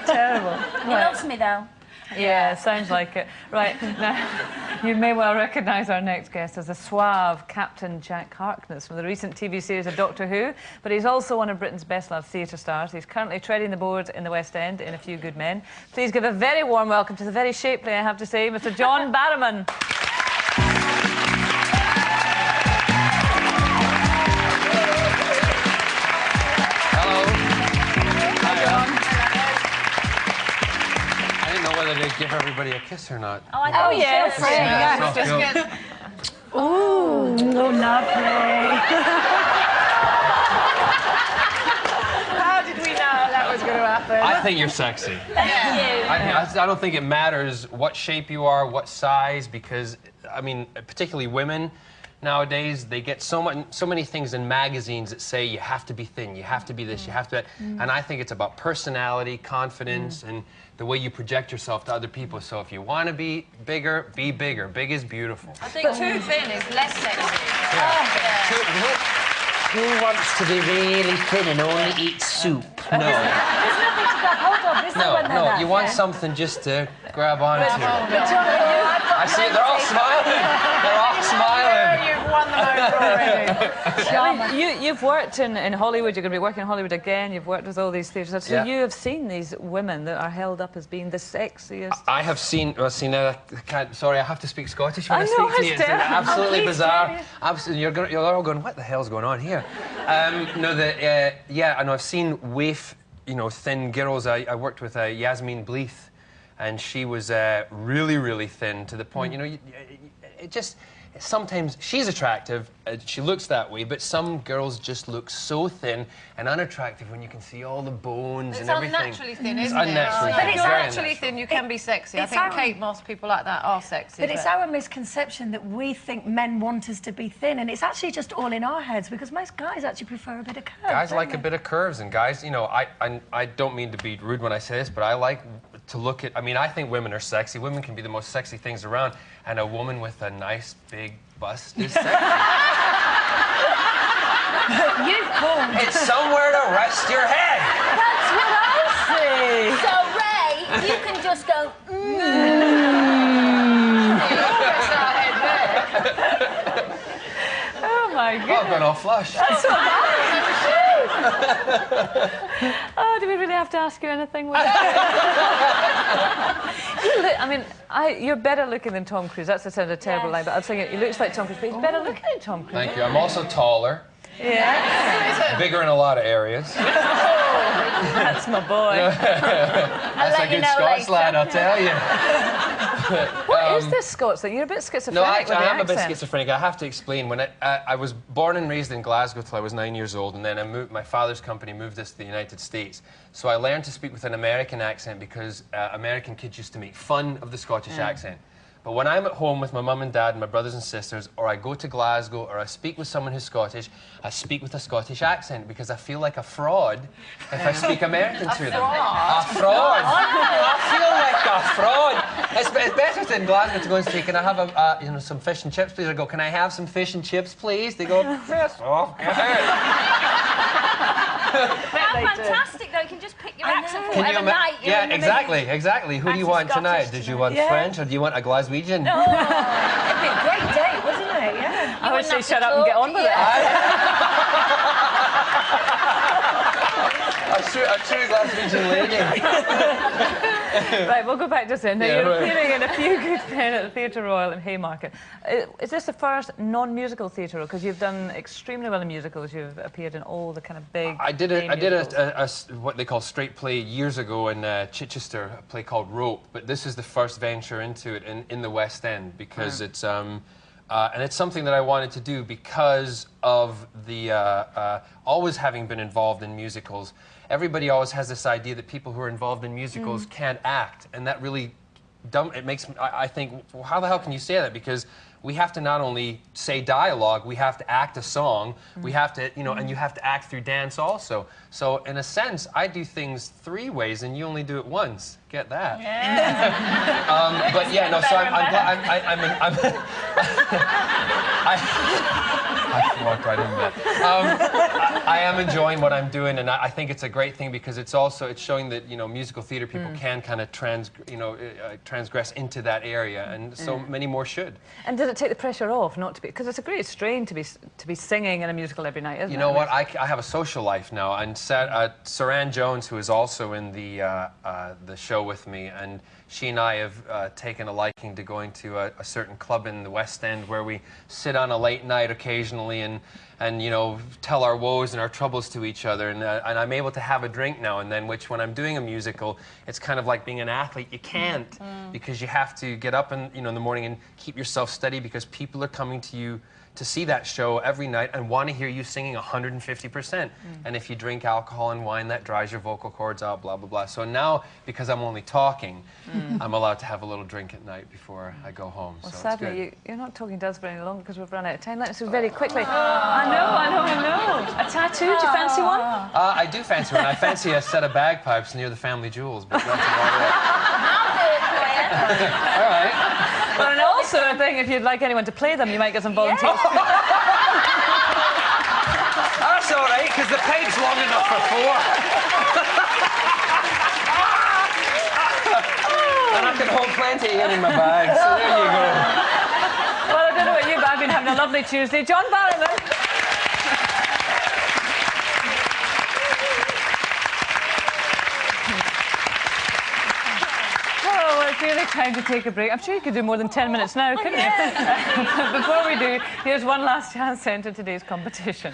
terrible. He loves me, though. Yeah, sounds like it. Right, now, you may well recognise our next guest as the suave Captain Jack Harkness from the recent TV series of Doctor Who, but he's also one of Britain's best-loved theatre stars. He's currently treading the boards in the West End in A Few Good Men. Please give a very warm welcome to the very shapely, I have to say, Mr. John Barrowman. Whether to give everybody a kiss or not. Oh, I thought yes. Yeah. Just get... Ooh, lovely. How did we know that was going to happen? I think you're sexy. Thank you. I don't think it matters what shape you are, what size, because, I mean, particularly women nowadays, they get so many things in magazines that say you have to be thin, you have to be this, you have to that. And I think it's about personality, confidence, and the way you project yourself to other people. So if you want to be bigger, be bigger. Big is beautiful. I think too thin is less sexy. Yeah. Who wants to be really thin and only eat soup? No. There's nothing to grab hold of, is there, when they're No, that you want thin? something just to grab onto. I I see it, they're all smiling. They're all smiling. You've won them over already. You've worked in Hollywood, you're going to be working in Hollywood again, you've worked with all these theatres. So you have seen these women that are held up as being the sexiest. I have seen, sorry, I have to speak Scottish when I know, speak to you. It's absolutely please, bizarre. Absolutely, you're all going, what the hell's going on here? Yeah, I know, I've seen waif, thin girls. I worked with Yasmin Bleeth, and she was really, really thin to the point, it just... Sometimes she's attractive, she looks that way, but some girls just look so thin and unattractive when you can see all the bones and everything. It's unnaturally thin, isn't it? Unnaturally But thin. it's Very naturally unnatural. thin, you can be sexy. I think Kate Moss, people like that are sexy. But it's our misconception that we think men want us to be thin, and it's actually just all in our heads, because most guys actually prefer a bit of curves. Guys like a bit of curves, and guys, I don't mean to be rude when I say this, but I like to look at, I think women are sexy. Women can be the most sexy things around, and a woman with a nice big bust is sexy. You've called. It's somewhere to rest your head. That's what I see. So, Ray, you can just go, Oh my goodness. Oh, I'm going all flush. Oh, do we really have to ask you anything? You're better looking than Tom Cruise. That's a terrible line, but I'm saying he looks like Tom Cruise, but he's better looking than Tom Cruise. Thank you. I'm also taller. Yeah. Bigger in a lot of areas. That's my boy. That's a good Scots lad, I'll tell you. What is this Scots thing? You're a bit schizophrenic. No, I am a bit schizophrenic. I have to explain. When I was born and raised in Glasgow till I was 9 years old, and then my father's company moved us to the United States. So I learned to speak with an American accent because American kids used to make fun of the Scottish accent. But when I'm at home with my mum and dad and my brothers and sisters, or I go to Glasgow, or I speak with someone who's Scottish, I speak with a Scottish accent because I feel like a fraud if I speak American to them. A fraud? I feel like a fraud. It's better than Glasgow to go and say, can I have some fish and chips, please? I go, can I have some fish and chips, please? They go, piss off. how fantastic, though. You can just pick your accent for whatever night you're in the Exactly. Who do you want tonight? Did you want French or do you want a Glaswegian? Oh, it'd be a great date, wasn't it? Yeah. I would say shut up and get on with it. A true Glaswegian lady. Right, we'll go back just then. Now, you're appearing in A Few Good Men at the Theatre Royal in Haymarket. Is this the first non-musical theatre role? Because you've done extremely well in musicals. You've appeared in all the kind of big. I did what they call straight play years ago in Chichester, a play called Rope. But this is the first venture into it in the West End because it's and it's something that I wanted to do because of the always having been involved in musicals. Everybody always has this idea that people who are involved in musicals can't act, and that really it makes me, I think, well, how the hell can you say that? Because we have to not only say dialogue, we have to act a song, we have to, and you have to act through dance also. So in a sense, I do things 3 ways, and you only do it once. Get that? Yeah. But yeah, no. So I walked right into that. I am enjoying what I'm doing, and I think it's a great thing because it's showing that musical theatre people can kind of transgress into that area, and so many more should. And does it take the pressure off not to be? Because it's a great strain to be singing in a musical every night, isn't it? You know what? I have a social life now, and Saran Jones, who is also in the show with me, and she and I have taken a liking to going to a certain club in the West End where we sit on a late night occasionally and tell our woes and our troubles to each other, and I'm able to have a drink now and then, which when I'm doing a musical, it's kind of like being an athlete. You can't, because you have to get up in the morning and keep yourself steady, because people are coming to you to see that show every night and want to hear you singing 150%. And if you drink alcohol and wine, that dries your vocal cords out, blah, blah, blah. So now, because I'm only talking, I'm allowed to have a little drink at night before I go home. Well, so sadly, you're not talking to us for any longer because we've run out of time. Let's do very quickly. I know. A tattoo? Do you fancy one? I do fancy one. I fancy a set of bagpipes near the family jewels, but that's about it. I'll do it for you. All right. Well, and also, I think if you'd like anyone to play them, you might get some volunteers. That's all right, because the pipe's long enough for 4. And I can hold plenty in my bag, so there you go. Well, I don't know about you, but I've been having a lovely Tuesday. John Barrowman. It's really time to take a break. I'm sure you could do more than 10 minutes now, couldn't you? Before we do, here's one last chance to enter today's competition.